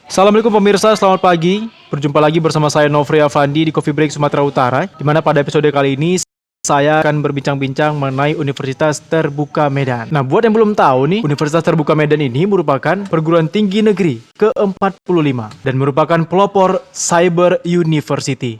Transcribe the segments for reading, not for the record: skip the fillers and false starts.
Assalamualaikum pemirsa, selamat pagi. Berjumpa lagi bersama saya Nofri Afandi di Coffee Break Sumatera Utara, di mana pada episode kali ini saya akan berbincang-bincang mengenai Universitas Terbuka Medan. Nah, buat yang belum tahu nih, Universitas Terbuka Medan ini merupakan perguruan tinggi negeri ke-45 dan merupakan pelopor Cyber University.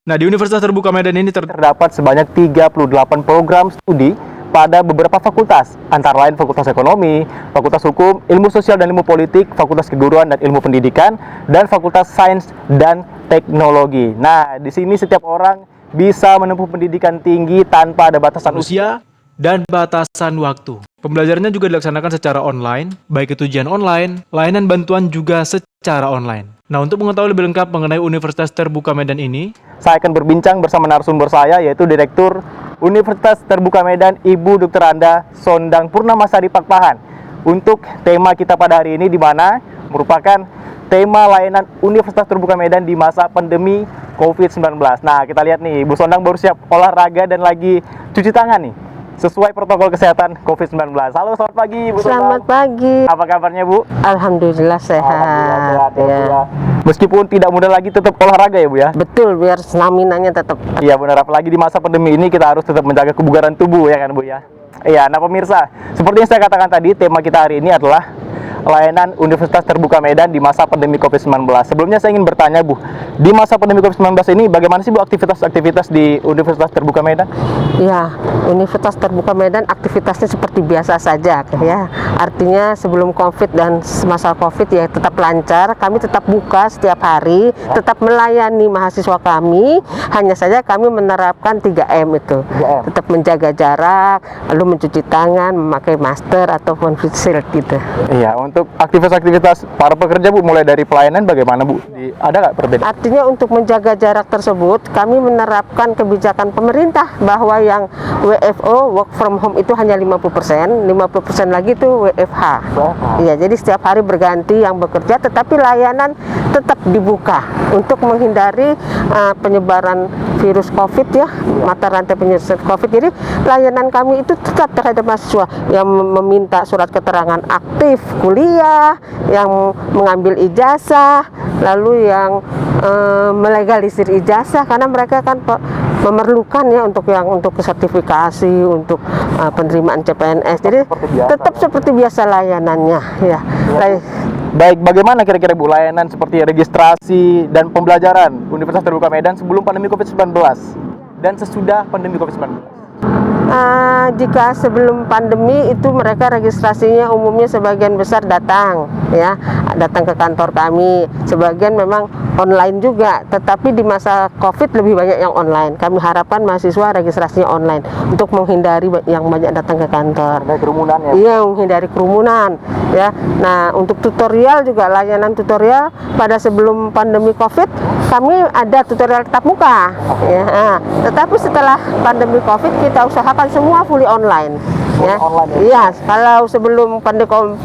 Nah, di Universitas Terbuka Medan ini terdapat sebanyak 38 program studi pada beberapa fakultas, antara lain Fakultas Ekonomi, Fakultas Hukum, Ilmu Sosial dan Ilmu Politik, Fakultas Keguruan dan Ilmu Pendidikan, dan Fakultas Sains dan Teknologi. Nah, di sini setiap orang bisa menempuh pendidikan tinggi tanpa ada batasan usia dan batasan waktu. Pembelajarannya juga dilaksanakan secara online, baik itu ujian online, layanan bantuan juga secara online. Nah, untuk mengetahui lebih lengkap mengenai Universitas Terbuka Medan ini, saya akan berbincang bersama narasumber saya, yaitu Direktur Universitas Terbuka Medan, Ibu Dr. Anda Sondang Purnamasari Pakpahan. Untuk tema kita pada hari ini, di mana merupakan tema layanan Universitas Terbuka Medan di masa pandemi COVID-19. Nah, kita lihat nih, Ibu Sondang baru siap olahraga dan lagi cuci tangan nih, sesuai protokol kesehatan COVID-19. Halo, selamat pagi, Bu Sondang. Selamat pagi. Apa kabarnya, Bu? Alhamdulillah sehat. Alhamdulillah sehat, Ya. ya. Meskipun tidak mudah lagi, tetap olahraga ya, Bu ya? Betul, biar staminanya tetap. Iya benar, apalagi di masa pandemi ini kita harus tetap menjaga kebugaran tubuh ya kan, Bu ya? Iya, nah pemirsa, seperti yang saya katakan tadi, tema kita hari ini adalah layanan Universitas Terbuka Medan di masa pandemi COVID-19. Sebelumnya saya ingin bertanya, Bu, di masa pandemi COVID-19 ini bagaimana sih, Bu, aktivitas-aktivitas di Universitas Terbuka Medan? Ya, Universitas Terbuka Medan aktivitasnya seperti biasa saja ya. Artinya sebelum Covid dan semasa Covid ya tetap lancar. Kami tetap buka setiap hari, tetap melayani mahasiswa kami. Hanya saja kami menerapkan 3M itu. 3M. Tetap menjaga jarak, lalu mencuci tangan, memakai masker ataupun face shield gitu. Iya, untuk aktivitas-aktivitas para pekerja, Bu, mulai dari pelayanan bagaimana, Bu? Ada nggak perbedaan? Artinya untuk menjaga jarak tersebut, kami menerapkan kebijakan pemerintah bahwa yang WFO, work from home, itu hanya 50%, 50% lagi itu WFH. Iya, jadi setiap hari berganti yang bekerja, tetapi layanan tetap dibuka untuk menghindari penyebaran virus COVID ya, mata rantai penyebaran COVID. Jadi layanan kami itu tetap terhadap mahasiswa yang meminta surat keterangan aktif kuliah, yang mengambil ijazah, lalu yang melegalisir ijazah, karena mereka kan memerlukan ya untuk sertifikasi, untuk penerimaan CPNS. Jadi tetap seperti biasa layanannya ya. Baik, bagaimana kira-kira, Bu, layanan seperti registrasi dan pembelajaran Universitas Terbuka Medan sebelum pandemi COVID-19 dan sesudah pandemi COVID-19? Jika sebelum pandemi itu mereka registrasinya umumnya sebagian besar datang ke kantor kami, sebagian memang online juga, tetapi di masa Covid lebih banyak yang online. Kami harapkan mahasiswa registrasinya online untuk menghindari yang banyak datang ke kantor. Menghindari kerumunan ya? Iya, menghindari kerumunan ya. Nah, untuk tutorial juga, layanan tutorial pada sebelum pandemi Covid kami ada tutorial tatap muka ya. Tetapi setelah pandemi Covid kita usahakan semua fully online ya. Iya, kalau sebelum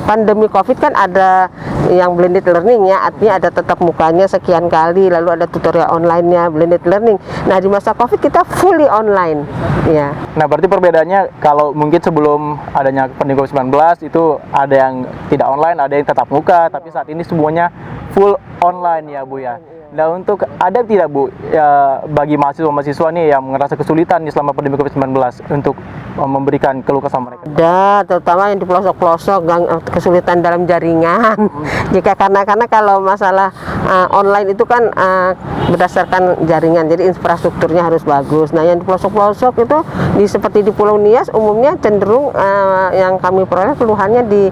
pandemi Covid kan ada yang blended learning ya, artinya ada tatap mukanya sekian kali, lalu ada tutorial online-nya, blended learning. Nah, di masa Covid kita fully online ya. Nah, berarti perbedaannya kalau mungkin sebelum adanya pandemi COVID-19 itu ada yang tidak online, ada yang tatap muka, tapi saat ini semuanya full online ya, Bu ya. Nah, untuk ada tidak, Bu, ya, bagi mahasiswa-mahasiswa nih yang merasa kesulitan nih selama pandemi COVID-19 untuk memberikan keluh kesah mereka? Ada, terutama yang di pelosok-pelosok, kesulitan dalam jaringan. Jika karena kalau masalah online itu kan berdasarkan jaringan, jadi infrastrukturnya harus bagus. Nah, yang di pelosok-pelosok itu seperti di Pulau Nias umumnya cenderung yang kami peroleh keluhannya di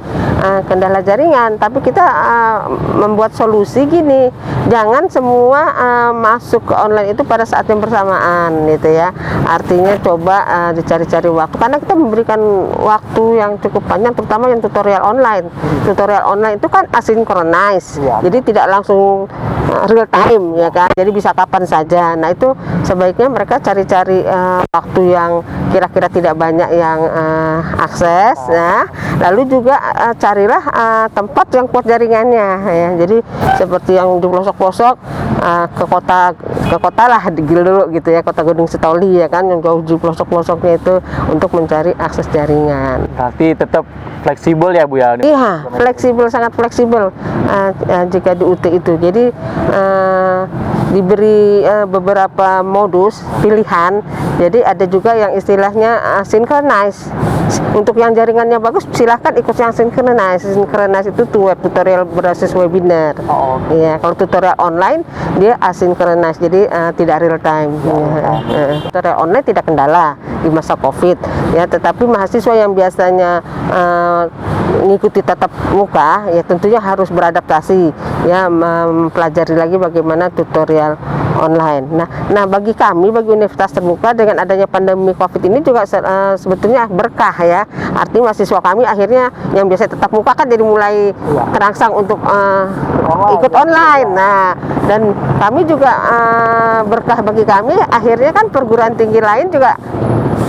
kendala jaringan. Tapi kita membuat solusi gini, jangan semua masuk ke online itu pada saat yang bersamaan gitu ya. Artinya coba dicari-cari waktu, karena kita memberikan waktu yang cukup panjang, terutama yang tutorial online. Tutorial online itu kan asynchronous, jadi tidak langsung real time ya kan, jadi bisa kapan saja. Nah, itu sebaiknya mereka cari-cari waktu yang kira-kira tidak banyak yang akses ya. Lalu juga carilah tempat yang kuat jaringannya ya. Jadi seperti yang di pelosok-pelosok ke kota lah dulu gitu ya, kota Gunung Sitoli ya kan, yang jauh di pelosok-pelosoknya itu untuk mencari akses jaringan. Berarti tetap fleksibel ya Bu ya? Iya, fleksibel, sangat fleksibel jika di UT itu. Jadi diberi beberapa modus pilihan. Jadi ada juga yang istilahnya synchronize. Untuk yang jaringannya bagus, silahkan ikut yang synchronize. Synchronize itu tuh web tutorial berbasis webinar. Iya, kalau tutorial online dia asynchronous, jadi tidak real time. Tutorial online tidak kendala di masa COVID ya, tetapi mahasiswa yang biasanya mengikuti tatap muka ya tentunya harus beradaptasi ya, mempelajari lagi bagaimana tutorial online. Nah bagi kami, bagi Universitas Terbuka, dengan adanya pandemi COVID ini juga sebetulnya berkah ya. Artinya mahasiswa kami akhirnya yang biasa tatap muka kan jadi mulai terangsang untuk ikut online. Nah, dan kami juga berkah bagi kami, akhirnya kan perguruan tinggi lain juga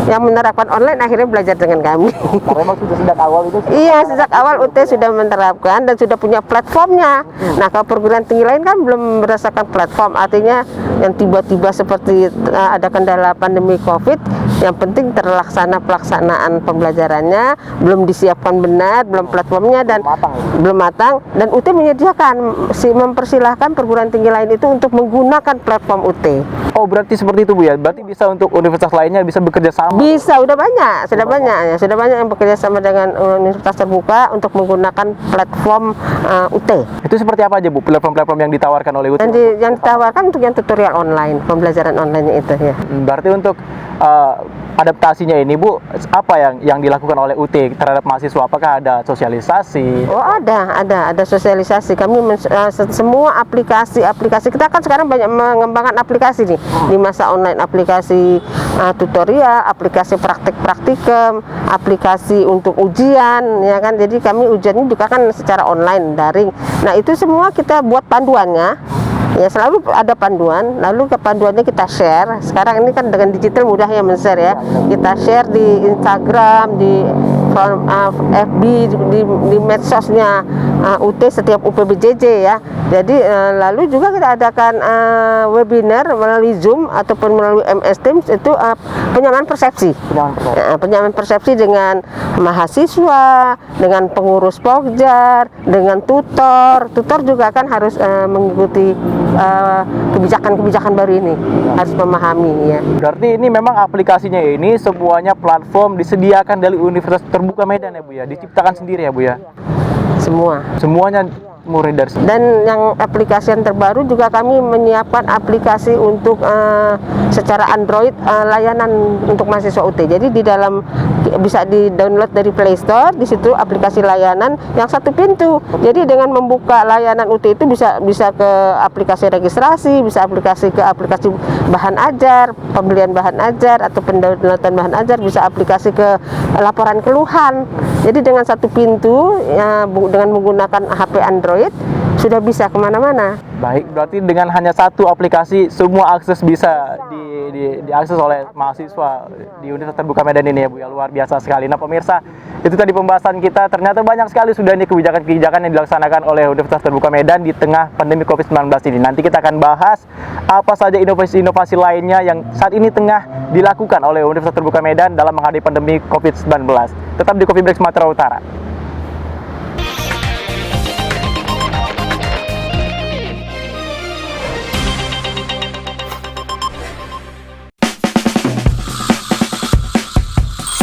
yang menerapkan online akhirnya belajar dengan kami. Karena memang sudah sejak awal itu. Iya, sejak awal UT sudah menerapkan dan sudah punya platformnya. Nah, kalau perguruan tinggi lain kan belum berdasarkan platform, artinya yang tiba-tiba seperti ada kendala pandemi COVID, yang penting terlaksana pelaksanaan pembelajarannya, belum disiapkan benar, belum platformnya dan belum matang. Dan UT menyediakan, mempersilahkan perguruan tinggi lain itu untuk menggunakan platform UT. Oh, berarti seperti itu Bu ya? Berarti bisa untuk universitas lainnya bisa bekerja sama? Bisa, sudah banyak yang bekerja sama dengan Universitas Terbuka untuk menggunakan platform UT. Itu seperti apa aja Bu, platform-platform yang ditawarkan oleh UT? Yang ditawarkan untuk yang tutorial online, pembelajaran online itu ya. Berarti untuk adaptasinya ini Bu, apa yang dilakukan oleh UT terhadap mahasiswa? Apakah ada sosialisasi? Oh, ada sosialisasi. Kami semua aplikasi kita kan sekarang banyak mengembangkan aplikasi nih di masa online, aplikasi tutorial, aplikasi praktikum, aplikasi untuk ujian ya kan. Jadi kami ujiannya juga kan secara online, daring. Nah, itu semua kita buat panduannya. Ya, selalu ada panduan, lalu ke panduannya kita share. Sekarang ini kan dengan digital mudah ya men-share ya. Kita share di Instagram, di FB, di medsosnya UT setiap UPBJJ ya. Jadi lalu juga kita adakan webinar melalui Zoom ataupun melalui MS Teams, itu penyamaan persepsi. Penyamaan persepsi dengan mahasiswa, dengan pengurus Pokjar, dengan tutor. Tutor juga kan harus mengikuti kebijakan-kebijakan baru ini, harus memahami ya. Berarti ini memang aplikasinya ini semuanya platform disediakan dari Universitas Terbuka Medan ya Bu ya, diciptakan sendiri ya Bu ya? Semuanya murni dari sini. Dan yang aplikasi yang terbaru juga kami menyiapkan aplikasi untuk secara Android, layanan untuk mahasiswa UT. Jadi di dalam bisa di-download dari Play Store, di situ aplikasi layanan yang satu pintu. Jadi dengan membuka layanan UT itu bisa ke aplikasi registrasi, bisa aplikasi bahan ajar, pembelian bahan ajar atau pendownloadan bahan ajar, bisa aplikasi ke laporan keluhan. Jadi dengan satu pintu ya, dengan menggunakan HP Android sudah bisa kemana-mana. Baik, berarti dengan hanya satu aplikasi semua akses bisa diakses oleh mahasiswa di Universitas Terbuka Medan ini ya Bu ya, luar biasa sekali. Nah pemirsa, itu tadi pembahasan kita, ternyata banyak sekali sudah ini kebijakan-kebijakan yang dilaksanakan oleh Universitas Terbuka Medan di tengah pandemi COVID-19 ini. Nanti kita akan bahas apa saja inovasi-inovasi lainnya yang saat ini tengah dilakukan oleh Universitas Terbuka Medan dalam menghadapi pandemi COVID-19. Tetap di Coffee Break Sumatera Utara.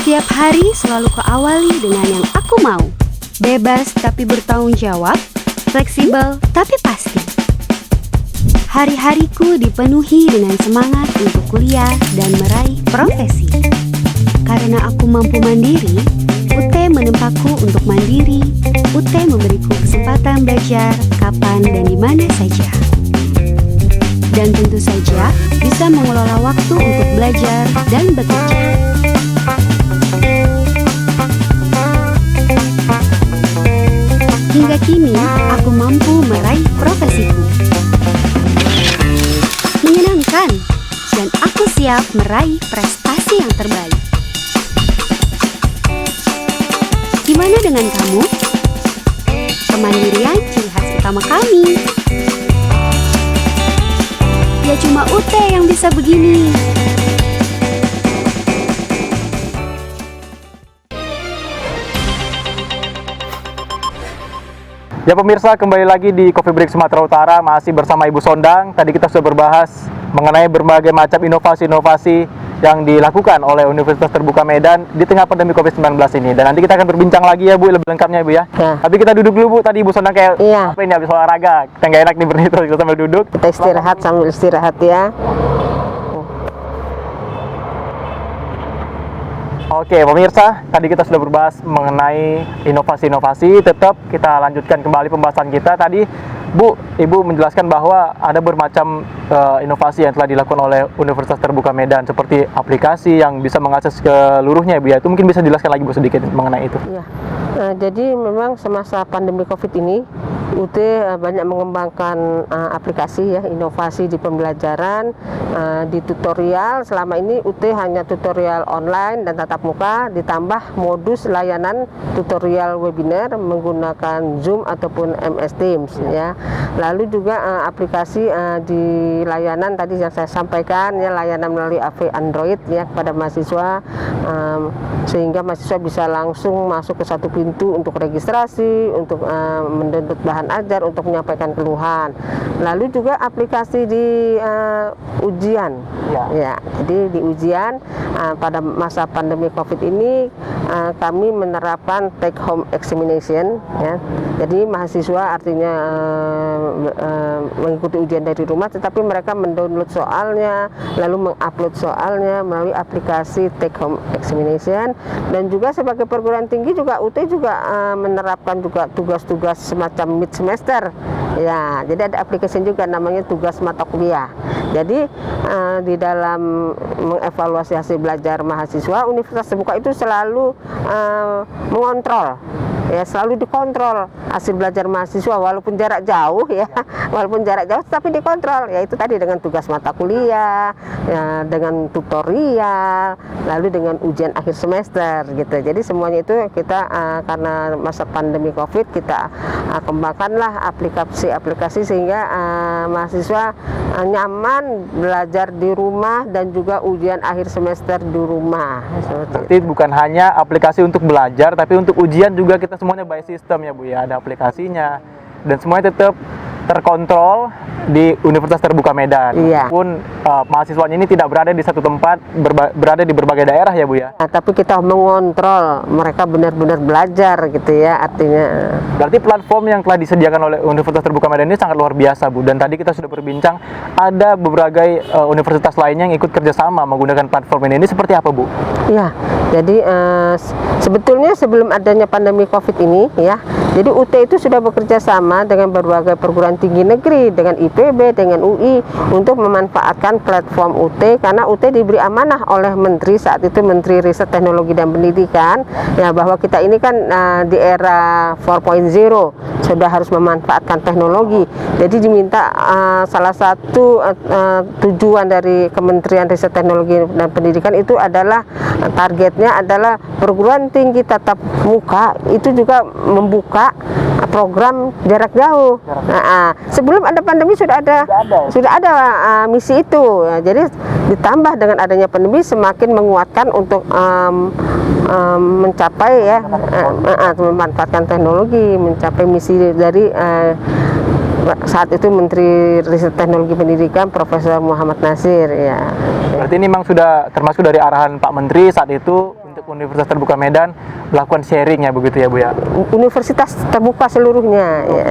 Setiap hari selalu kuawali dengan yang aku mau. Bebas tapi bertanggung jawab, fleksibel tapi pasti. Hari-hariku dipenuhi dengan semangat untuk kuliah dan meraih profesi. Karena aku mampu mandiri, UT menempaku untuk mandiri. UT memberiku kesempatan belajar kapan dan di mana saja. Dan tentu saja bisa mengelola waktu untuk belajar dan bekerja. Hingga kini, aku mampu meraih profesiku. Menyenangkan, dan aku siap meraih prestasi yang terbaik. Gimana dengan kamu? Kemandirian ciri khas utama kami. cuma UT yang bisa begini. Ya pemirsa, kembali lagi di Coffee Break Sumatera Utara, masih bersama Ibu Sondang. Tadi kita sudah berbahas mengenai berbagai macam inovasi-inovasi yang dilakukan oleh Universitas Terbuka Medan di tengah pandemi COVID-19 ini. Dan nanti kita akan berbincang lagi ya Bu, lebih lengkapnya Bu ya. Tapi kita duduk dulu Bu, tadi Ibu Sondang kayak apa ini habis olahraga, kita nggak enak nih berdiri terus, kita sambil duduk. Kita istirahat sambil istirahat ya. Oke pemirsa, tadi kita sudah berbahas mengenai inovasi-inovasi. Tetap kita lanjutkan kembali pembahasan kita. Tadi Bu, Ibu menjelaskan bahwa ada bermacam inovasi yang telah dilakukan oleh Universitas Terbuka Medan, seperti aplikasi yang bisa mengakses ke seluruhnya Bu ya. Itu mungkin bisa dijelaskan lagi Bu sedikit mengenai itu. Iya. Jadi memang semasa pandemi COVID ini UT banyak mengembangkan aplikasi ya, inovasi di pembelajaran, di tutorial. Selama ini UT hanya tutorial online dan tatap muka, ditambah modus layanan tutorial webinar menggunakan Zoom ataupun MS Teams ya. Lalu juga aplikasi di layanan tadi yang saya sampaikan ya, layanan melalui AV Android ya kepada mahasiswa, sehingga mahasiswa bisa langsung masuk ke satu pintu untuk registrasi, untuk mendownload bahan ajar, untuk menyampaikan keluhan. Lalu juga aplikasi di ujian ya. Jadi di ujian pada masa pandemi COVID ini kami menerapkan take home examination ya. Jadi mahasiswa artinya mengikuti ujian dari rumah, tetapi mereka mendownload soalnya lalu mengupload soalnya melalui aplikasi take home examination. Dan juga sebagai perguruan tinggi juga UT juga menerapkan juga tugas-tugas semacam mid semester ya. Jadi ada aplikasi juga namanya tugas mata kuliah. Jadi di dalam mengevaluasi hasil belajar mahasiswa, Universitas Terbuka itu selalu mengontrol ya, selalu dikontrol hasil belajar mahasiswa walaupun jarak jauh ya, walaupun jarak jauh tapi dikontrol ya. Itu tadi dengan tugas mata kuliah ya, dengan tutorial, lalu dengan ujian akhir semester gitu. Jadi semuanya itu kita karena masa pandemi COVID kita kembangkanlah aplikasi sehingga mahasiswa nyaman belajar di rumah dan juga ujian akhir semester di rumah. Berarti bukan hanya aplikasi untuk belajar, tapi untuk ujian juga kita semuanya by system ya Bu ya, ada aplikasinya dan semuanya tetap terkontrol di Universitas Terbuka Medan. Iya. Walaupun mahasiswanya ini tidak berada di satu tempat, berada di berbagai daerah ya Bu ya. Nah, tapi kita mengontrol mereka benar-benar belajar gitu ya, artinya. Berarti platform yang telah disediakan oleh Universitas Terbuka Medan ini sangat luar biasa Bu. Dan tadi kita sudah berbincang ada berbagai universitas lainnya yang ikut kerjasama menggunakan platform ini. Ini seperti apa Bu? Ya, jadi sebetulnya sebelum adanya pandemi COVID ini ya, jadi UT itu sudah bekerja sama dengan berbagai perguruan tinggi negeri, dengan IPB, dengan UI untuk memanfaatkan platform UT, karena UT diberi amanah oleh Menteri saat itu, Menteri Riset Teknologi dan Pendidikan ya, bahwa kita ini kan di era 4.0 sudah harus memanfaatkan teknologi. Jadi diminta salah satu tujuan dari Kementerian Riset Teknologi dan Pendidikan itu adalah targetnya adalah perguruan tinggi tatap muka itu juga membuka program jarak jauh. Sebelum ada pandemi sudah ada misi itu ya. Jadi ditambah dengan adanya pandemi semakin menguatkan untuk mencapai ya, memanfaatkan teknologi, mencapai misi dari saat itu Menteri Riset Teknologi Pendidikan Profesor Muhammad Nasir ya. Berarti ini memang sudah termasuk dari arahan Pak Menteri saat itu untuk Universitas Terbuka Medan melakukan sharing ya, begitu ya Bu ya. Universitas terbuka seluruhnya ya.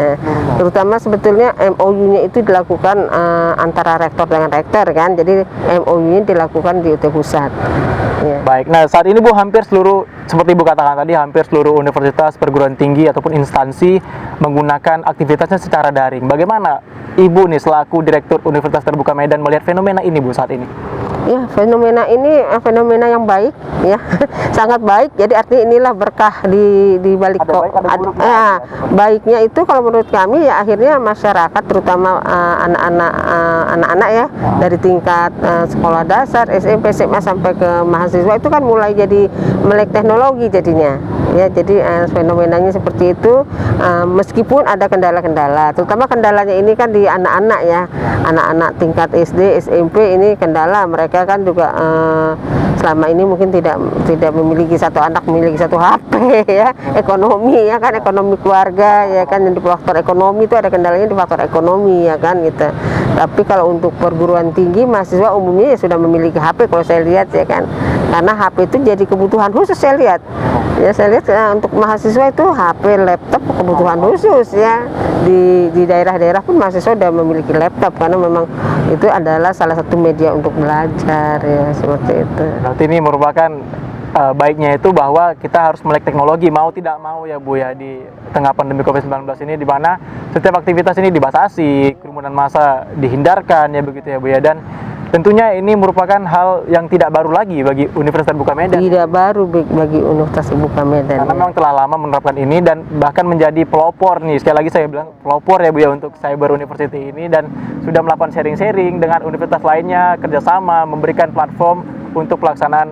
Terutama sebetulnya MOU-nya itu dilakukan antara rektor dengan rektor kan. Jadi MOU-nya dilakukan di UT Pusat. Ya. Baik, nah saat ini Bu hampir seluruh, seperti Ibu katakan tadi, hampir seluruh universitas, perguruan tinggi ataupun instansi menggunakan aktivitasnya secara daring. Bagaimana Ibu nih selaku Direktur Universitas Terbuka Medan melihat fenomena ini Bu saat ini? Ya, fenomena ini fenomena yang baik ya. Sangat baik. Jadi artinya inilah berkah di balik Ada baik, ada buruknya. ya, baiknya itu kalau menurut kami ya akhirnya masyarakat terutama anak-anak ya dari tingkat sekolah dasar, SMP, SMA sampai ke mahasiswa itu kan mulai jadi melek teknologi jadinya. Ya, jadi fenomenanya seperti itu, meskipun ada kendala-kendala, terutama kendalanya ini kan di anak-anak ya, anak-anak tingkat SD, SMP ini kendala mereka kan juga selama ini mungkin tidak memiliki satu anak memiliki satu HP ya, ekonomi ya kan, ekonomi keluarga ya kan, di faktor ekonomi itu ada kendalanya di faktor ekonomi ya kan gitu. Tapi kalau untuk perguruan tinggi mahasiswa umumnya ya sudah memiliki HP kalau saya lihat ya kan, karena HP itu jadi kebutuhan khusus saya lihat. Ya saya lihat untuk mahasiswa itu HP, laptop kebutuhan khusus ya. Di daerah-daerah pun mahasiswa sudah memiliki laptop karena memang itu adalah salah satu media untuk belajar ya, seperti itu. Berarti ini merupakan baiknya itu bahwa kita harus melek teknologi mau tidak mau ya Bu ya, di tengah pandemi COVID-19 ini, di mana setiap aktivitas ini dibatasi, kerumunan massa dihindarkan ya begitu ya Bu ya, dan tentunya ini merupakan hal yang tidak baru lagi bagi Universitas Terbuka Medan. Tidak baru bagi Universitas Terbuka Medan. Karena memang telah lama menerapkan ini dan bahkan menjadi pelopor nih. Sekali lagi saya bilang pelopor ya Bu ya untuk Cyber University ini, dan sudah melakukan sharing-sharing dengan universitas lainnya, kerjasama, memberikan platform untuk pelaksanaan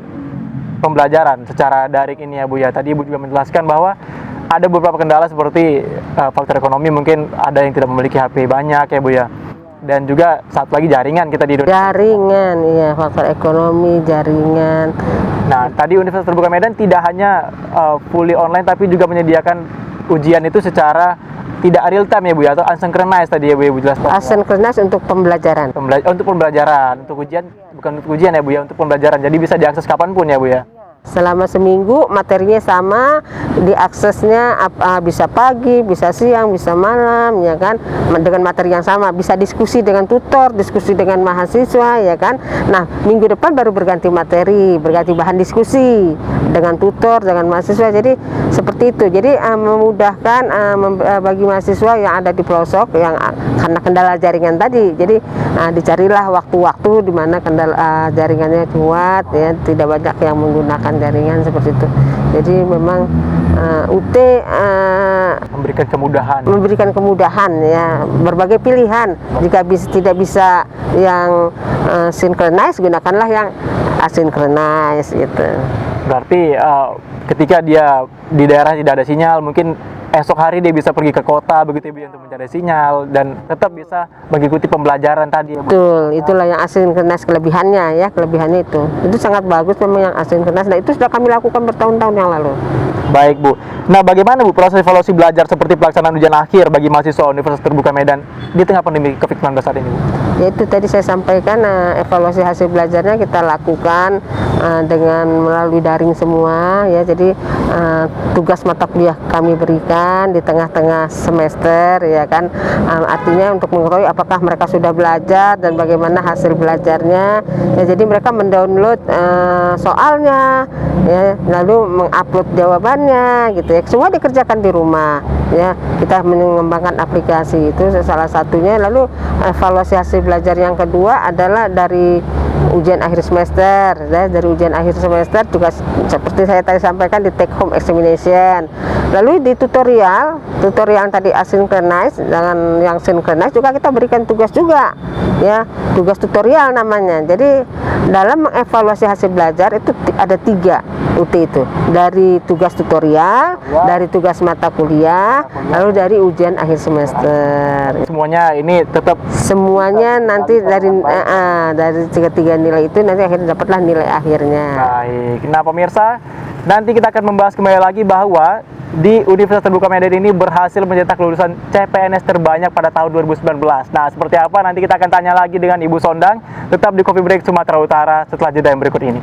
pembelajaran secara daring ini ya Bu ya. Tadi Ibu juga menjelaskan bahwa ada beberapa kendala seperti faktor ekonomi, mungkin ada yang tidak memiliki HP banyak ya Bu ya. Dan juga satu lagi jaringan kita di Indonesia. Jaringan, ya, faktor ekonomi, jaringan. Nah, tadi Universitas Terbuka Medan tidak hanya fully online, tapi juga menyediakan ujian itu secara tidak real time ya Bu ya, atau asynchronous tadi ya Bu ya, Bu jelaskan. Asynchronous untuk pembelajaran. Untuk pembelajaran, untuk ujian bukan untuk ujian ya Bu ya, untuk pembelajaran. Jadi bisa diakses kapanpun ya Bu ya. Selama seminggu materinya sama, diaksesnya bisa pagi, bisa siang, bisa malam ya kan, dengan materi yang sama, bisa diskusi dengan tutor, diskusi dengan mahasiswa ya kan. Nah, minggu depan baru berganti materi, berganti bahan diskusi dengan tutor, dengan mahasiswa. Jadi seperti itu. Jadi memudahkan bagi mahasiswa yang ada di pelosok yang karena kendala jaringan tadi. Jadi dicarilah waktu-waktu di mana kendala jaringannya kuat ya, tidak banyak yang menggunakan jaringan seperti itu. Jadi memang UT memberikan kemudahan ya, berbagai pilihan. Jika tidak bisa yang synchronize, gunakanlah yang asynchronous gitu. Berarti ketika dia di daerah tidak ada sinyal, mungkin esok hari dia bisa pergi ke kota begitu Bu untuk mencari sinyal dan tetap bisa mengikuti pembelajaran tadi ya Bu. Betul, itulah yang asynchronous kelebihannya ya, kelebihannya itu sangat bagus memang yang asynchronous. Nah, itu sudah kami lakukan bertahun-tahun yang lalu. Baik Bu. Nah, bagaimana Bu proses evaluasi belajar seperti pelaksanaan ujian akhir bagi mahasiswa Universitas Terbuka Medan di tengah pandemi COVID-19 saat ini Bu? Ya, itu tadi saya sampaikan, evaluasi hasil belajarnya kita lakukan dengan melalui daring semua ya. Jadi tugas mata kuliah kami berikan di tengah-tengah semester ya kan, artinya untuk mengetahui apakah mereka sudah belajar dan bagaimana hasil belajarnya ya. Jadi mereka mendownload soalnya ya, lalu mengupload jawabannya gitu ya. Semua dikerjakan di rumah ya. Kita mengembangkan aplikasi itu salah satunya. Lalu evaluasi hasil belajar yang kedua adalah dari ujian akhir semester ya. Dari ujian akhir semester juga seperti saya tadi sampaikan di take home examination. Lalu di tutorial yang tadi asynchronous dengan yang synchronous juga kita berikan tugas juga ya, tugas tutorial namanya. Jadi dalam mengevaluasi hasil belajar itu ada 3 UT itu, dari tugas tutorial, dari tugas mata kuliah, lalu dari ujian akhir semester. Semuanya ini tetap nanti dari tiga nilai itu nanti akhirnya dapatlah nilai akhirnya. Baik. Nah pemirsa, nanti kita akan membahas kembali lagi bahwa di Universitas Terbuka Medan ini berhasil mencetak lulusan CPNS terbanyak pada tahun 2019. Nah, seperti apa nanti kita akan tanya lagi dengan Ibu Sondang. Tetap di Coffee Break Sumatera Utara setelah jeda yang berikut ini.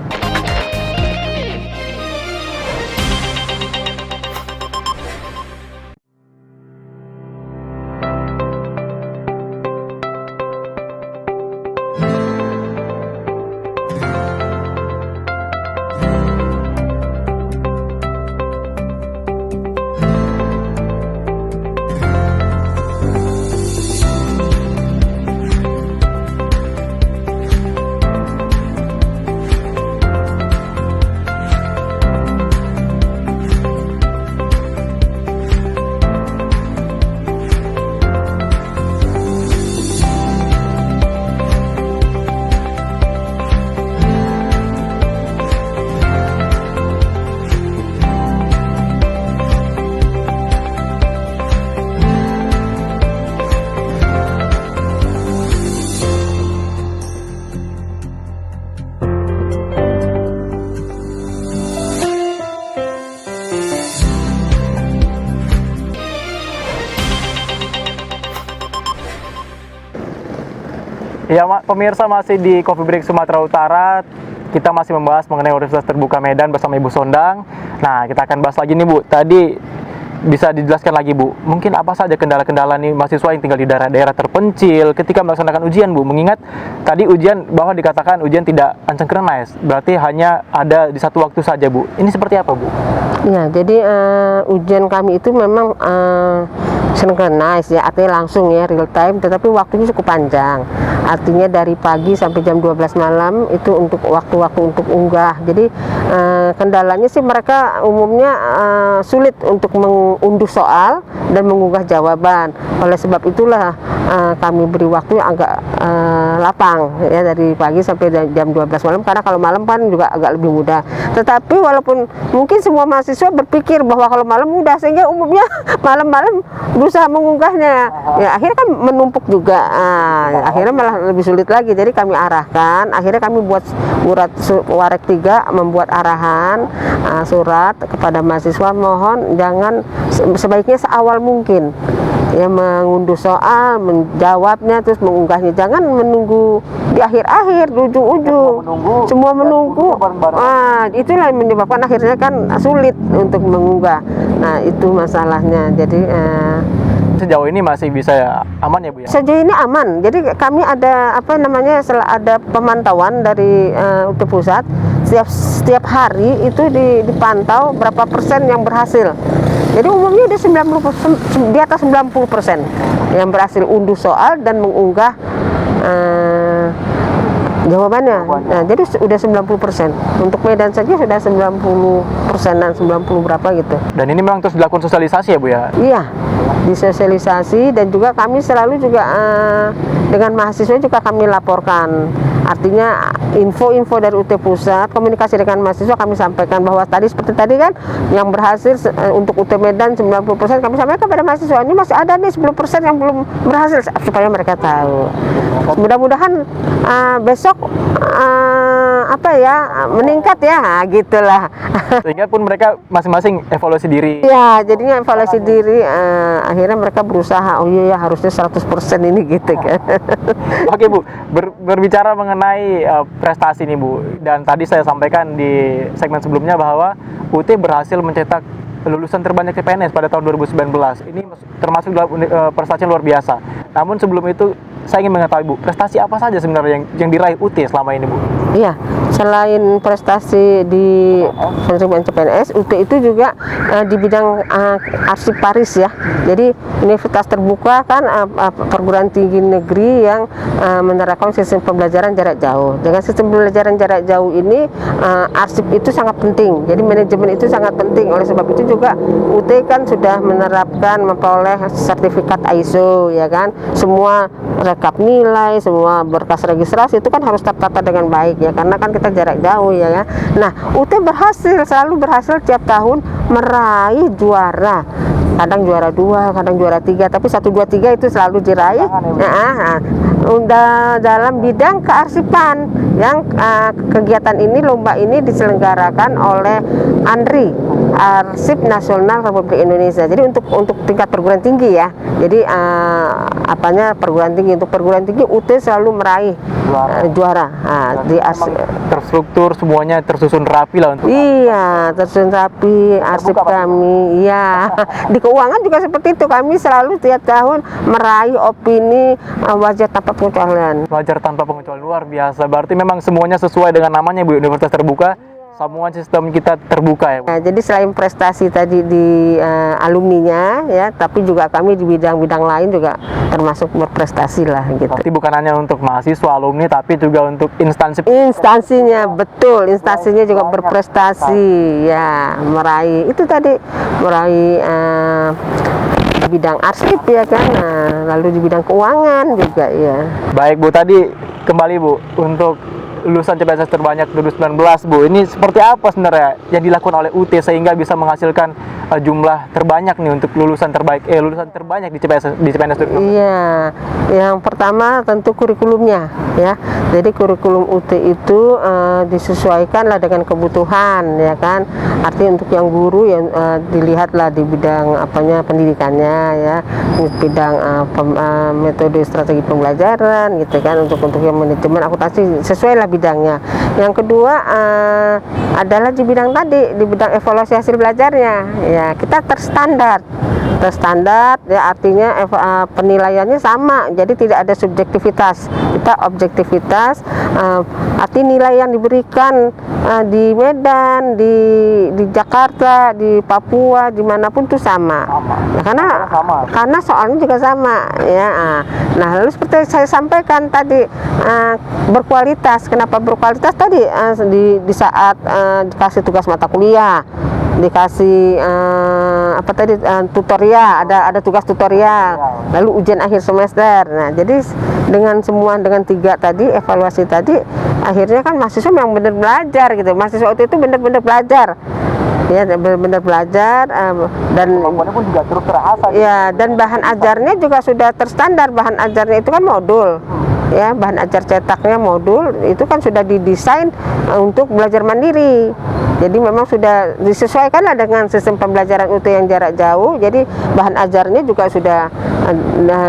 Ya, pemirsa, masih di Coffee Break Sumatera Utara. Kita masih membahas mengenai Universitas Terbuka Medan bersama Ibu Sondang. Nah, kita akan bahas lagi nih, Bu. Tadi bisa dijelaskan lagi, Bu, mungkin apa saja kendala-kendala nih mahasiswa yang tinggal di daerah-daerah terpencil ketika melaksanakan ujian, Bu? Mengingat tadi ujian bahwa dikatakan ujian tidak unsynchronize, berarti hanya ada di satu waktu saja, Bu. Ini seperti apa, Bu? Ya, jadi ujian kami itu memang synchronize ya, artinya langsung ya, real time, tetapi waktunya cukup panjang. Artinya dari pagi sampai jam 12 malam itu untuk waktu-waktu untuk unggah. Jadi kendalanya sih mereka umumnya sulit untuk mengunduh soal dan mengunggah jawaban. Oleh sebab itulah kami beri waktu yang agak lapang ya, dari pagi sampai jam 12 malam, karena kalau malam kan juga agak lebih mudah. Tetapi walaupun mungkin semua mahasiswa berpikir bahwa kalau malam mudah, sehingga umumnya malam-malam berusaha mengunggahnya, ya akhirnya kan menumpuk juga, akhirnya malah lebih sulit lagi. Jadi kami arahkan, akhirnya kami buat surat Warek 3 membuat arahan surat kepada mahasiswa, mohon jangan, sebaiknya seawal mungkin ya mengunduh soal, menjawabnya, terus mengunggahnya, jangan menunggu di akhir-akhir, di ujung-ujung semua menunggu. Itulah yang menyebabkan akhirnya kan sulit untuk mengunggah. Nah, itu masalahnya. Jadi Sejauh ini masih bisa ya, aman ya, Bu ya? sejauh ini aman. Jadi kami ada ada pemantauan dari UT Pusat. Setiap hari itu dipantau berapa persen yang berhasil. Jadi umumnya udah 90%, di atas 90% yang berhasil unduh soal dan mengunggah jawabannya. Nah, jadi sudah 90%. Untuk Medan saja sudah 90%-an, 90 berapa gitu. Dan ini memang terus dilakukan sosialisasi ya, Bu ya? Iya, disosialisasi, dan juga kami selalu juga dengan mahasiswa juga kami laporkan. Artinya info-info dari UT Pusat, komunikasi dengan mahasiswa kami sampaikan bahwa tadi seperti tadi kan yang berhasil untuk UT Medan 90%, kami sampaikan kepada mahasiswa, ini masih ada nih 10% yang belum berhasil, supaya mereka tahu. Mudah-mudahan besok meningkat ya, gitulah. Sehingga pun mereka masing-masing evaluasi diri. Ya, jadinya evaluasi diri, akhirnya mereka berusaha, oh iya ya harusnya 100% ini gitu kan. Oke, Bu, berbicara mengenai prestasi nih, Bu, dan tadi saya sampaikan di segmen sebelumnya bahwa UT berhasil mencetak lulusan terbanyak CPNS pada tahun 2019. Ini termasuk dalam prestasi yang luar biasa. Namun sebelum itu saya ingin mengetahui, Bu, prestasi apa saja sebenarnya yang diraih UT selama ini, Bu? Iya, selain prestasi di penerimaan CPNS, UT itu juga di bidang arsip Paris ya. Jadi universitas terbuka kan perguruan tinggi negeri yang menerapkan sistem pembelajaran jarak jauh. Dengan sistem pembelajaran jarak jauh ini arsip itu sangat penting. Jadi manajemen itu sangat penting. Oleh sebab itu juga UT kan sudah menerapkan, memperoleh sertifikat ISO ya kan. Semua rekap nilai, semua berkas registrasi itu kan harus tertata dengan baik ya, karena kan kita jarak jauh ya. Nah, UT selalu berhasil tiap tahun meraih juara. Kadang juara 2, kadang juara 3, tapi 1, 2, 3 itu selalu diraih. Dalam bidang kearsipan yang kegiatan ini, lomba ini diselenggarakan oleh ANRI, Arsip Nasional Republik Indonesia. Jadi untuk tingkat perguruan tinggi ya. Jadi perguruan tinggi, untuk perguruan tinggi UT selalu meraih juara. Di terstruktur, semuanya tersusun rapi lah untuk. Iya, tersusun rapi arsip kami. Iya. Di keuangan juga seperti itu, kami selalu tiap tahun meraih opini wajar tanpa pengecualian. Wajar tanpa pengecualian, luar biasa. Berarti memang semuanya sesuai dengan namanya, Bu, Universitas Terbuka. Semua sistem kita terbuka ya, Bu. Nah, jadi selain prestasi tadi di alumninya ya, tapi juga kami di bidang-bidang lain juga termasuk berprestasi lah gitu. Berarti bukan hanya untuk mahasiswa, alumni, tapi juga untuk instansinya, betul, instansinya juga berprestasi ya, meraih itu tadi, meraih bidang arsip ya kan, lalu di bidang keuangan juga ya. Baik, Bu, tadi kembali, Bu, untuk lulusan CPNS terbanyak 2019, Bu, ini seperti apa sebenarnya yang dilakukan oleh UT sehingga bisa menghasilkan jumlah terbanyak nih untuk lulusan terbanyak di CPNS Turki? Iya, yang pertama tentu kurikulumnya ya. Jadi kurikulum UT itu disesuaikan lah dengan kebutuhan ya kan. Artinya untuk yang guru yang dilihatlah di bidang pendidikannya ya, di bidang metode strategi pembelajaran gitu kan. Untuk yang manajemen akuntansi sesuai lah bidangnya. Yang kedua adalah di bidang tadi, di bidang evaluasi hasil belajarnya ya, kita terstandar ya, artinya penilaiannya sama, jadi tidak ada subjektivitas, kita objektivitas. Arti nilai yang diberikan di Medan, di Jakarta, di Papua, dimanapun itu sama. Ya, karena soalnya juga sama ya. Nah, lalu seperti saya sampaikan tadi, berkualitas. Kenapa berkualitas tadi? Di saat dikasih tugas mata kuliah, dikasih tutorial, ada tugas tutorial, lalu ujian akhir semester. Nah, jadi dengan 3 tadi, evaluasi tadi, akhirnya kan mahasiswa yang benar belajar gitu. Mahasiswa itu benar-benar belajar ya, benar-benar belajar, dan Kemampuannya pun juga terus terasa ya, dan bahan ajarnya juga sudah terstandar. Bahan ajarnya itu kan modul ya, bahan ajar cetaknya modul, itu kan sudah didesain untuk belajar mandiri. Jadi memang sudah disesuaikan lah dengan sistem pembelajaran UT yang jarak jauh. Jadi bahan ajarnya juga sudah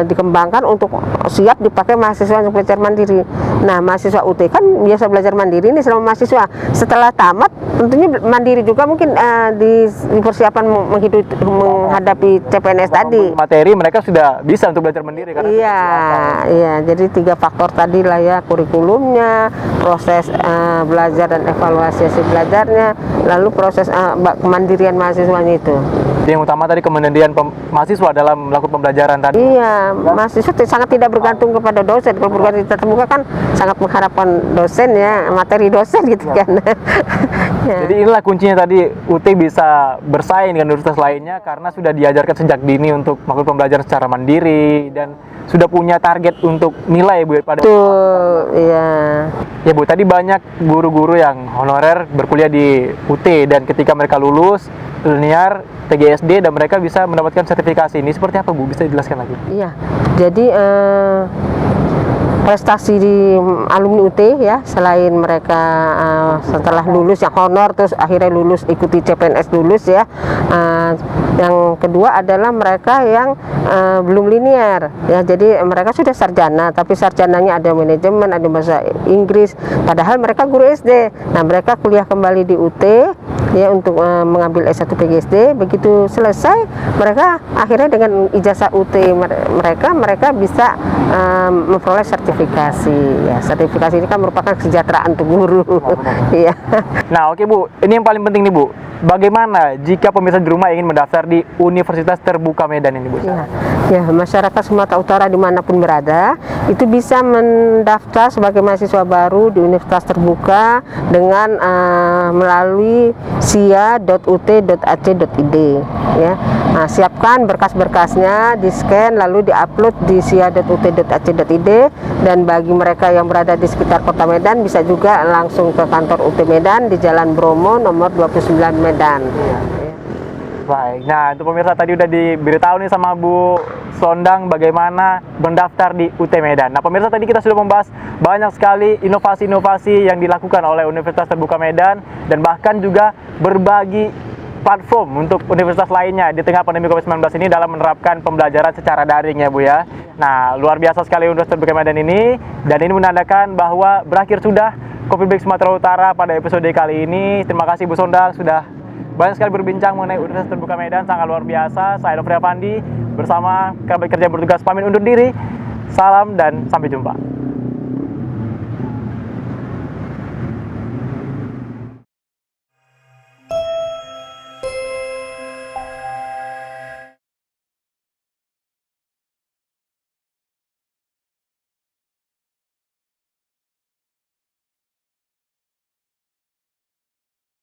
dikembangkan untuk siap dipakai mahasiswa untuk belajar mandiri. Nah, mahasiswa UT kan biasa belajar mandiri nih selama mahasiswa. Setelah tamat tentunya mandiri juga mungkin di persiapan menghadapi CPNS tadi. Materi mereka sudah bisa untuk belajar mandiri kan? Iya. Jadi 3 faktor tadi lah ya, kurikulumnya, proses belajar dan evaluasi hasil belajarnya, lalu proses kemandirian mahasiswanya itu. Jadi yang utama tadi kemandirian mahasiswa dalam melakukan pembelajaran tadi. Iya, mahasiswa sangat tidak bergantung kepada dosen. Kalau bergantung tatap muka kan sangat mengharapkan dosen ya, materi dosen gitu kan. Ya. Jadi inilah kuncinya tadi, UT bisa bersaing dengan universitas lainnya karena sudah diajarkan sejak dini untuk melakukan pembelajaran secara mandiri dan sudah punya target untuk nilai Bu pada. Betul, iya. Ya Bu, tadi banyak guru-guru yang honorer berkuliah di UT dan ketika mereka lulus linear TGSD dan mereka bisa mendapatkan sertifikasi. Ini seperti apa Bu? Bisa dijelaskan lagi? Iya. Jadi prestasi di alumni UT ya, selain mereka setelah lulus yang honor terus akhirnya lulus ikuti CPNS lulus ya, yang kedua adalah mereka yang belum linear ya, jadi mereka sudah sarjana tapi sarjananya ada manajemen, ada bahasa Inggris, padahal mereka guru SD. Nah, mereka kuliah kembali di UT ya untuk mengambil S1 PGSD. Begitu selesai mereka akhirnya dengan ijazah UT mereka bisa memperoleh sertifikasi ya. Sertifikasi ini kan merupakan kesejahteraan untuk guru. Iya. Nah, oke Bu, ini yang paling penting nih Bu. Bagaimana jika pemirsa di rumah ingin mendaftar di Universitas Terbuka Medan ini Bu? Ya, masyarakat Sumatera Utara dimanapun berada itu bisa mendaftar sebagai mahasiswa baru di Universitas Terbuka dengan melalui sia.ut.ac.id ya. Nah, siapkan berkas-berkasnya, di-scan lalu di-upload di sia.ut.ac.id, dan bagi mereka yang berada di sekitar Kota Medan bisa juga langsung ke kantor UT Medan di Jalan Bromo nomor 29 Medan. Baik, nah untuk pemirsa tadi udah diberitahu nih sama Bu Sondang bagaimana mendaftar di UT Medan. Nah pemirsa, tadi kita sudah membahas banyak sekali inovasi-inovasi yang dilakukan oleh Universitas Terbuka Medan dan bahkan juga berbagi platform untuk universitas lainnya di tengah pandemi COVID-19 ini dalam menerapkan pembelajaran secara daring ya Bu ya. Nah luar biasa sekali Universitas Terbuka Medan ini, dan ini menandakan bahwa berakhir sudah Coffee Break Sumatera Utara pada episode kali ini. Terima kasih Bu Sondang sudah banyak sekali berbincang mengenai Universitas Terbuka Medan, sangat luar biasa. Saya Nofri Afandi bersama kerabat kerja bertugas pamit undur diri. Salam dan sampai jumpa.